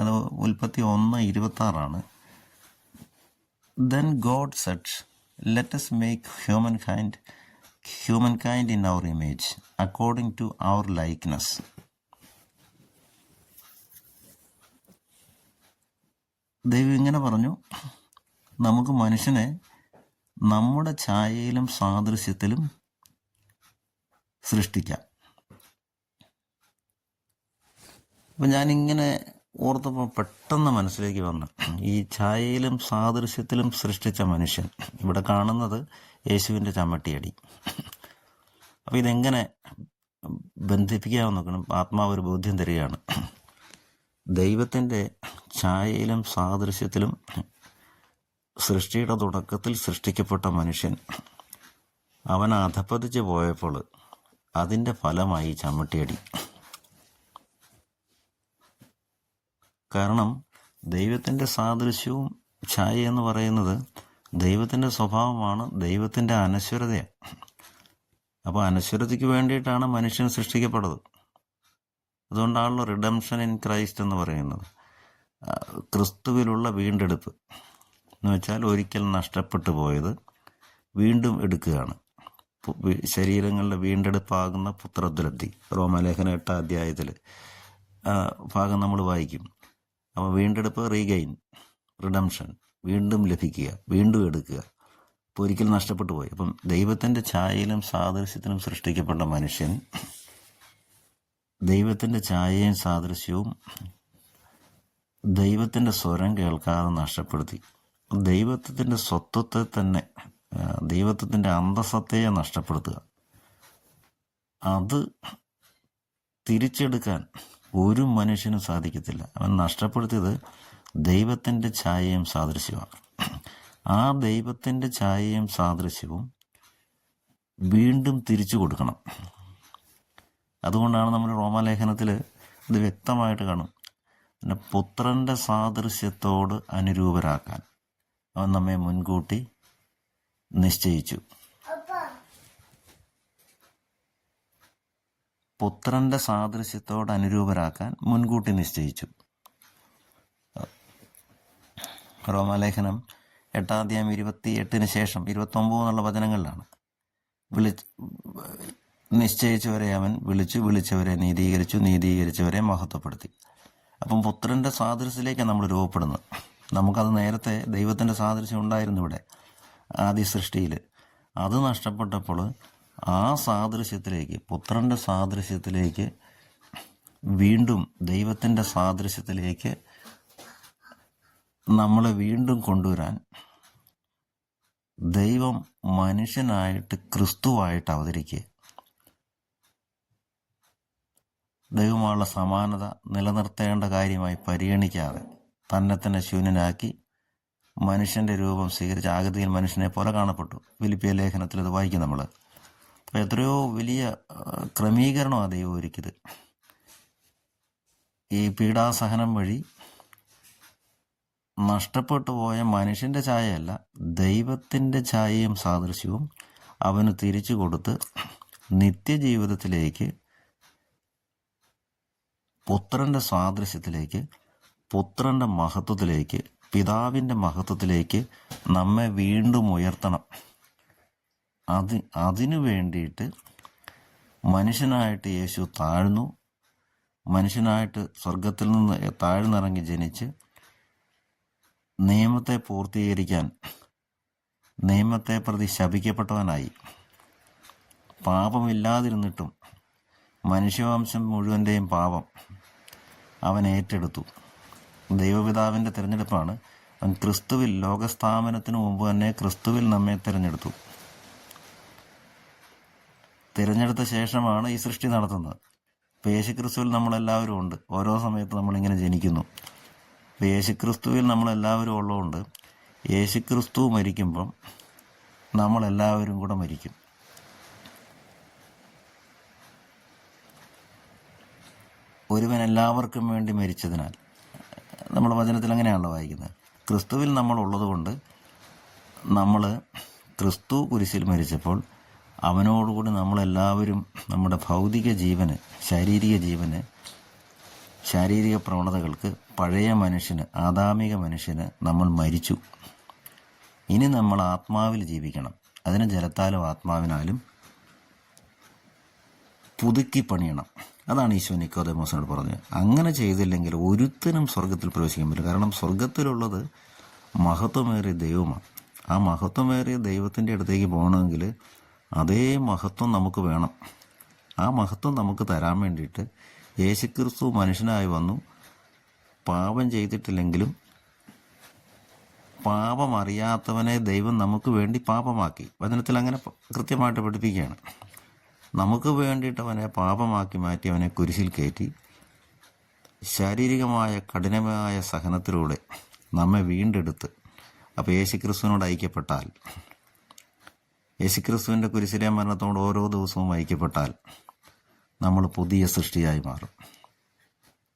അത് ഉൽപ്പത്തി 1:26. Then God said, let us make humankind in our image, according to our likeness. ദൈവം ഇങ്ങനെ പറഞ്ഞു, നമുക്ക് മനുഷ്യനെ നമ്മുടെ ഛായയിലും സാദൃശ്യത്തിലും സൃഷ്ടിക്കാം. അപ്പം ഞാനിങ്ങനെ ഓർത്തപ്പോൾ പെട്ടെന്ന് മനസ്സിലേക്ക് വന്നു ഈ ഛായയിലും സാദൃശ്യത്തിലും സൃഷ്ടിച്ച മനുഷ്യൻ. ഇവിടെ കാണുന്നത് യേശുവിൻ്റെ ചമ്മട്ടിയടി. അപ്പോൾ ഇതെങ്ങനെ ബന്ധിപ്പിക്കാമെന്ന് നോക്കണം. ആത്മാവ് ഒരു ബോധ്യം തരികയാണ്. ദൈവത്തിൻ്റെ ഛായയിലും സാദൃശ്യത്തിലും സൃഷ്ടിയുടെ തുടക്കത്തിൽ സൃഷ്ടിക്കപ്പെട്ട മനുഷ്യൻ അവൻ അധപ്പതിച്ച് പോയപ്പോൾ അതിൻ്റെ ഫലമായി ചമ്മട്ടിയടി. കാരണം ദൈവത്തിൻ്റെ സാദൃശ്യവും ഛായ എന്ന് പറയുന്നത് ദൈവത്തിൻ്റെ സ്വഭാവമാണ്, ദൈവത്തിൻ്റെ അനശ്വരതയാണ്. അപ്പോൾ അനശ്വരതയ്ക്ക് വേണ്ടിയിട്ടാണ് മനുഷ്യൻ സൃഷ്ടിക്കപ്പെട്ടത്. അതുകൊണ്ടാണല്ലോ റിഡംഷൻ ഇൻ ക്രൈസ്റ്റ് എന്ന് പറയുന്നത്. ക്രിസ്തുവിലുള്ള വീണ്ടെടുപ്പ് എന്ന് വെച്ചാൽ ഒരിക്കൽ നഷ്ടപ്പെട്ടു പോയത് വീണ്ടും എടുക്കുകയാണ്. ശരീരങ്ങളുടെ വീണ്ടെടുപ്പാകുന്ന പുത്രദ്രപ്തി, റോമാലേഖനം 8 അധ്യായത്തിൽ ഭാഗം നമ്മൾ വായിക്കും. അപ്പോൾ വീണ്ടെടുപ്പ്, റീഗെയിൻ, റിഡംഷൻ, വീണ്ടും ലഭിക്കുക, വീണ്ടും എടുക്കുക. ഇപ്പോൾ ഒരിക്കൽ നഷ്ടപ്പെട്ടു പോയി. അപ്പം ദൈവത്തിൻ്റെ ഛായയിലും സാദൃശ്യത്തിലും സൃഷ്ടിക്കപ്പെട്ട മനുഷ്യൻ ദൈവത്തിൻ്റെ ഛായയും സാദൃശ്യവും ദൈവത്തിൻ്റെ സ്വരം കേൾക്കാതെ നഷ്ടപ്പെടുത്തി. ദൈവത്തിൻ്റെ സ്വത്വത്തെ തന്നെ, ദൈവത്തിൻ്റെ അന്തസ്സത്തെയെ നഷ്ടപ്പെടുത്തുക. അത് തിരിച്ചെടുക്കാൻ ഒരു മനുഷ്യനും സാധിക്കത്തില്ല. അവൻ നഷ്ടപ്പെടുത്തിയത് ദൈവത്തിൻ്റെ ഛായയും സാദൃശ്യമാണ്. ആ ദൈവത്തിൻ്റെ ഛായയും സാദൃശ്യവും വീണ്ടും തിരിച്ചു കൊടുക്കണം. അതുകൊണ്ടാണ് നമ്മൾ റോമാലേഖനത്തിൽ ഇത് വ്യക്തമായിട്ട് കാണും. പിന്നെ പുത്രൻ്റെ സാദൃശ്യത്തോട് അനുരൂപരാക്കാൻ അവൻ നമ്മെ മുൻകൂട്ടി നിശ്ചയിച്ചു. പുത്രൻ്റെ സാദൃശ്യത്തോട് അനുരൂപരാക്കാൻ മുൻകൂട്ടി നിശ്ചയിച്ചു. റോമാലേഖനം 8 അധ്യായം 28 ശേഷം 29 എന്നുള്ള വചനങ്ങളിലാണ് നിശ്ചയിച്ചവരെ അവൻ വിളിച്ചു, വിളിച്ചവരെ നീതീകരിച്ചു, നീതീകരിച്ചവരെ മഹത്വപ്പെടുത്തി. അപ്പം പുത്രൻ്റെ സാദൃശ്യത്തിലേക്കാണ് നമ്മൾ രൂപപ്പെടുന്നത്. നമുക്കത് നേരത്തെ ദൈവത്തിൻ്റെ സാദൃശ്യം ഉണ്ടായിരുന്നു ഇവിടെ ആദ്യ സൃഷ്ടിയിൽ. അത് നഷ്ടപ്പെട്ടപ്പോൾ ആ സാദൃശ്യത്തിലേക്ക്, പുത്രൻ്റെ സാദൃശ്യത്തിലേക്ക്, വീണ്ടും ദൈവത്തിൻ്റെ സാദൃശ്യത്തിലേക്ക് നമ്മളെ വീണ്ടും കൊണ്ടുവരാൻ ദൈവം മനുഷ്യനായിട്ട് ക്രിസ്തുവായിട്ട് അവതരിക്കുക. ദൈവമുള്ള സമാനത നിലനിർത്തേണ്ട കാര്യമായി പരിഗണിക്കാതെ തന്നെ തന്നെ ശൂന്യനാക്കി മനുഷ്യൻ്റെ രൂപം സ്വീകരിച്ച ആകൃതിയിൽ മനുഷ്യനെ പോലെ കാണപ്പെട്ടു. ഫിലിപ്പിയ ലേഖനത്തിൽ ഇത് വായിക്കും നമ്മൾ. അപ്പോൾ എത്രയോ വലിയ ക്രമീകരണമാണ് ദൈവം ഒരുക്കിയത്. ഈ പീഡാസഹനം വഴി നഷ്ടപ്പെട്ടു പോയ മനുഷ്യൻ്റെ ഛായയല്ല, ദൈവത്തിൻ്റെ ഛായയും സാദൃശ്യവും അവന് തിരിച്ചു കൊടുത്ത് നിത്യജീവിതത്തിലേക്ക്, പുത്രൻ്റെ സാദൃശ്യത്തിലേക്ക്, പുത്രൻ്റെ മഹത്വത്തിലേക്ക്, പിതാവിൻ്റെ മഹത്വത്തിലേക്ക് നമ്മെ വീണ്ടും ഉയർത്തണം. അതിനു വേണ്ടിയിട്ട് മനുഷ്യനായിട്ട് യേശു താഴ്ന്നു. മനുഷ്യനായിട്ട് സ്വർഗത്തിൽ നിന്ന് താഴ്ന്നിറങ്ങി ജനിച്ച് നിയമത്തെ പൂർത്തീകരിക്കാൻ നിയമത്തെ പ്രതി ശപിക്കപ്പെട്ടവനായി. പാപമില്ലാതിരുന്നിട്ടും മനുഷ്യവംശം മുഴുവൻ്റെയും പാപം അവൻ ഏറ്റെടുത്തു. ദൈവപിതാവിൻ്റെ തിരഞ്ഞെടുപ്പാണ്. അവൻ ക്രിസ്തുവിൽ, ലോകസ്ഥാപനത്തിനു മുമ്പ് തന്നെ ക്രിസ്തുവിൽ നമ്മെ തിരഞ്ഞെടുത്തു. തിരഞ്ഞെടുത്ത ശേഷമാണ് ഈ സൃഷ്ടി നടത്തുന്നത്. ഇപ്പോൾ യേശുക്രിസ്തുവിൽ നമ്മളെല്ലാവരും ഉണ്ട്. ഓരോ സമയത്ത് നമ്മളിങ്ങനെ ജനിക്കുന്നു. ഇപ്പോൾ യേശുക്രിസ്തുവിൽ നമ്മളെല്ലാവരും ഉള്ളതുകൊണ്ട് യേശുക്രിസ്തു മരിക്കുമ്പം നമ്മളെല്ലാവരും കൂടെ മരിക്കും. ഒരുവൻ എല്ലാവർക്കും വേണ്ടി മരിച്ചതിനാൽ, നമ്മൾ വചനത്തിൽ അങ്ങനെയാണല്ലോ വായിക്കുന്നത്. ക്രിസ്തുവിൽ നമ്മളുള്ളത് കൊണ്ട് നമ്മൾ ക്രിസ്തു കുരിശിൽ മരിച്ചപ്പോൾ അവനോടുകൂടി നമ്മളെല്ലാവരും നമ്മുടെ ഭൗതിക ജീവന്, ശാരീരിക പ്രവണതകൾക്ക്, പഴയ മനുഷ്യന്, ആദാമിക മനുഷ്യന് നമ്മൾ മരിച്ചു. ഇനി നമ്മൾ ആത്മാവിൽ ജീവിക്കണം. അതിന് ജലത്താലും ആത്മാവിനാലും പുതുക്കി പണിയണം. അതാണ് ഈശോ നിക്കോദെമോസിനോട് പറഞ്ഞത്. അങ്ങനെ ചെയ്തില്ലെങ്കിൽ ഒരുത്തനും സ്വർഗത്തിൽ പ്രവേശിക്കാൻ പറ്റില്ല. കാരണം സ്വർഗത്തിലുള്ളത് മഹത്വമേറിയ ദൈവമാണ്. ആ മഹത്വമേറിയ ദൈവത്തിൻ്റെ അടുത്തേക്ക് പോകണമെങ്കിൽ അതേ മഹത്വം നമുക്ക് വേണം. ആ മഹത്വം നമുക്ക് തരാൻ വേണ്ടിയിട്ട് യേശുക്രിസ്തു മനുഷ്യനായി വന്നു. പാപം ചെയ്തിട്ടില്ലെങ്കിലും പാപം അറിയാത്തവനെ ദൈവം നമുക്ക് വേണ്ടി പാപമാക്കി. വചനത്തിൽ അങ്ങനെ കൃത്യമായിട്ട് പഠിപ്പിക്കുകയാണ്. നമുക്ക് വേണ്ടിയിട്ട് അവനെ പാപമാക്കി മാറ്റി അവനെ കുരിശിൽ കയറ്റി ശാരീരികമായ കഠിനമായ സഹനത്തിലൂടെ നമ്മെ വീണ്ടെടുത്ത്, അപ്പോൾ യേശുക്രിസ്തുവിനോട് ഐക്യപ്പെട്ടാൽ, യേശുക്രിസ്തുവിൻ്റെ കുരിശിലെ മരണത്തോട് ഓരോ ദിവസവും ഐക്യപ്പെട്ടാൽ നമ്മൾ പുതിയ സൃഷ്ടിയായി മാറും.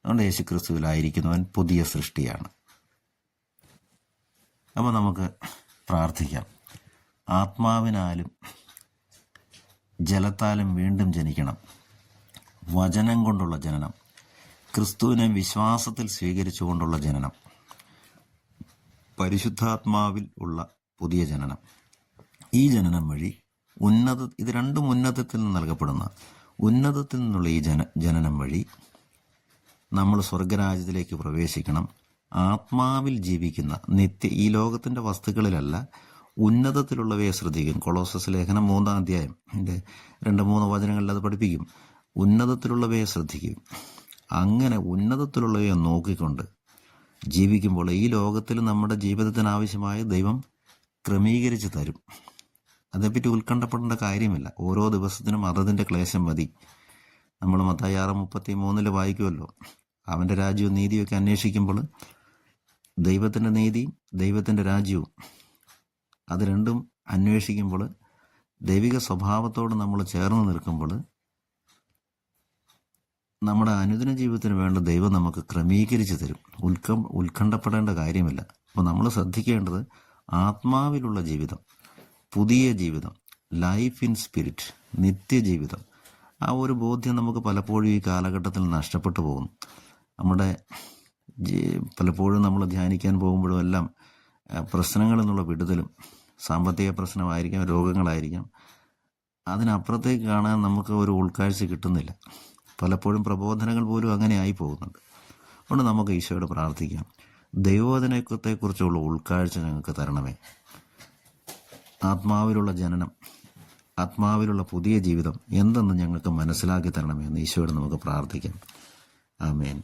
അതുകൊണ്ട് യേശുക്രിസ്തുവിലായിരിക്കുന്നവൻ പുതിയ സൃഷ്ടിയാണ്. അപ്പോൾ നമുക്ക് പ്രാർത്ഥിക്കാം. ആത്മാവിനാലും ജലത്താലും വീണ്ടും ജനിക്കണം. വചനം കൊണ്ടുള്ള ജനനം, ക്രിസ്തുവിനെ വിശ്വാസത്തിൽ സ്വീകരിച്ചുകൊണ്ടുള്ള ജനനം, പരിശുദ്ധാത്മാവിൽ ഉള്ള പുതിയ ജനനം. ഈ ജനനം വഴി ഇത് രണ്ടും ഉന്നതത്തിൽ നിന്ന് നൽകപ്പെടുന്ന, ഉന്നതത്തിൽ നിന്നുള്ള ഈ ജനനം വഴി നമ്മൾ സ്വർഗരാജ്യത്തിലേക്ക് പ്രവേശിക്കണം. ആത്മാവിൽ ജീവിക്കുന്ന ഈ ലോകത്തിൻ്റെ വസ്തുക്കളിലല്ല, ഉന്നതത്തിലുള്ളവയെ ശ്രദ്ധിക്കും. കൊളോസസ് ലേഖനം 3-ാം അധ്യായം എൻ്റെ 2-3 വചനങ്ങളിൽ അത് പഠിപ്പിക്കും. ഉന്നതത്തിലുള്ളവയെ ശ്രദ്ധിക്കും. അങ്ങനെ ഉന്നതത്തിലുള്ളവയെ നോക്കിക്കൊണ്ട് ജീവിക്കുമ്പോൾ ഈ ലോകത്തിൽ നമ്മുടെ ജീവിതത്തിന് ആവശ്യമായ ദൈവം ക്രമീകരിച്ച് തരും. അതേപ്പറ്റി ഉത്കണ്ഠപ്പെടേണ്ട കാര്യമില്ല. ഓരോ ദിവസത്തിനും അതതിൻ്റെ ക്ലേശം മതി. നമ്മൾ മത്തായി 6:33 വായിക്കുമല്ലോ, അവൻ്റെ രാജ്യവും നീതിയൊക്കെ അന്വേഷിക്കുമ്പോൾ ദൈവത്തിൻ്റെ നീതിയും ദൈവത്തിൻ്റെ രാജ്യവും അത് രണ്ടും അന്വേഷിക്കുമ്പോൾ, ദൈവിക സ്വഭാവത്തോട് നമ്മൾ ചേർന്ന് നിൽക്കുമ്പോൾ നമ്മുടെ അനുദിന ജീവിതത്തിന് വേണ്ട ദൈവം നമുക്ക് ക്രമീകരിച്ച് തരും. ഉത്കണ്ഠപ്പെടേണ്ട കാര്യമില്ല. അപ്പോൾ നമ്മൾ ശ്രദ്ധിക്കേണ്ടത് ആത്മാവിലുള്ള ജീവിതം, പുതിയ ജീവിതം, ലൈഫ് ഇൻ സ്പിരിറ്റ്, നിത്യജീവിതം. ആ ഒരു ബോധ്യം നമുക്ക് പലപ്പോഴും ഈ കാലഘട്ടത്തിൽ നഷ്ടപ്പെട്ടു പോകുന്നു. പലപ്പോഴും നമ്മൾ ധ്യാനിക്കാൻ പോകുമ്പോഴും എല്ലാം പ്രശ്നങ്ങളിൽ നിന്നുള്ള വിടുതലും, സാമ്പത്തിക പ്രശ്നമായിരിക്കാം, രോഗങ്ങളായിരിക്കാം, അതിനപ്പുറത്തേക്ക് കാണാൻ നമുക്ക് ഒരു ഉൾക്കാഴ്ച കിട്ടുന്നില്ല. പലപ്പോഴും പ്രബോധനങ്ങൾ പോലും അങ്ങനെ ആയി പോകുന്നുണ്ട്. അതുകൊണ്ട് നമുക്ക് ഈശോയോട് പ്രാർത്ഥിക്കാം, ദൈവവചനത്തെക്കുറിച്ചുള്ള ഉൾക്കാഴ്ച ഞങ്ങൾക്ക് തരണമേ. ആത്മാവിലുള്ള ജനനം, ആത്മാവിലുള്ള പുതിയ ജീവിതം എന്തെന്ന് ഞങ്ങൾക്ക് മനസ്സിലാക്കി തരണമേ എന്ന് ഈശോയോട് നമുക്ക് പ്രാർത്ഥിക്കാം. ആമേൻ.